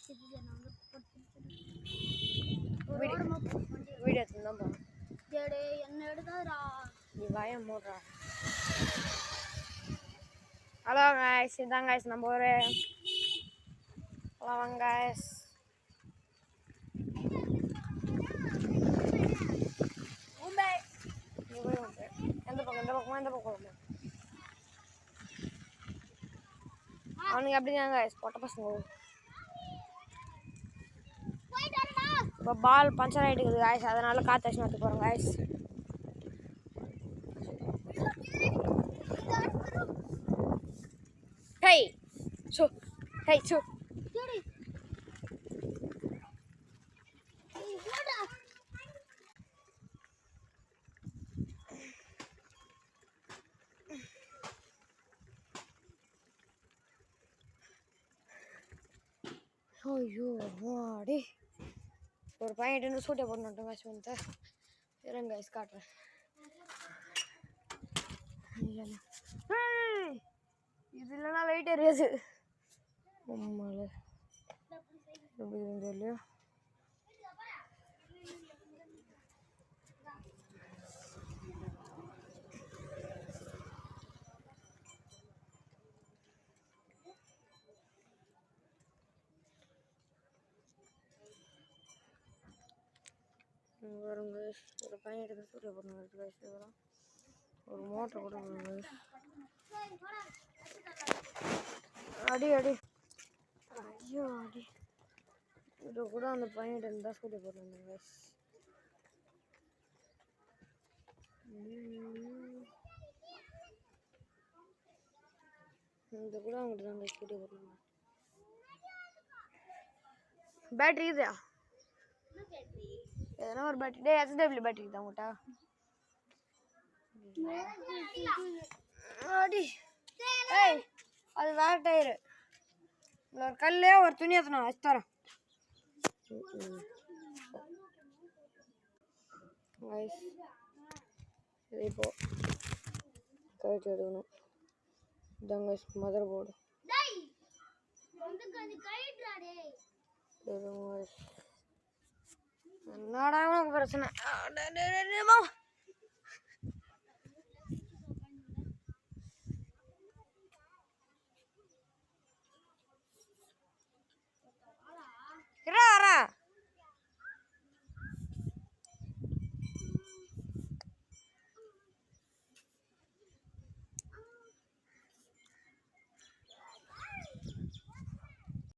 Video எடுத்துதான் போகணும். என்ன எடுக்காதடா நீ வாய மூடுறா. ஹலோ கைஸ், இதான் கைஸ் நம்ம ஒரு ஹலோ வாங்க கைஸ். எந்த பக்கம் அவனுக்கு அப்படிதாங்க கைஸ் பொட்ட பசங்க. இப்போ பால் பஞ்சர் ஆகிட்டு இருக்குது கைஸ், அதனால காற்று அடிச்சு நடத்து போகிறோம் guys. Hey, so, hey, so. ஐயோ வாடி ஒரு பையன் சூட்டை போட்டு காசு வந்து இருங்க கைஸ் காட்டுறேன். இது இல்லைன்னா லைட் எரியாது. உண்மையில எப்படி இல்லையா வருங்க. ஒரு பையன் எடுத்து சூரிய போடணும் இதெல்லாம் ஒரு மோட்டர் கூட அடி அடி ஐயோ அடி. இது கூட அந்த பையன் இருந்தால் சூரிய போடணும். இந்த கூட அவங்ககிட்ட தான் சூரிய போடணும். பேட்டரி இதா எதனா ஒரு பேட்டரி டே HW பேட்டரி தான் உங்கள்கிட்ட அடி. ஏய் அது வேற டயரு. ஒரு கல்லே ஒரு துணி ஏற்றணும் வச்சு தரேன். இப்போ கழிச்சு எடுக்கணும். இதாங்க மதர் போர்டு. என்னடா உனக்கு பிரச்சனை?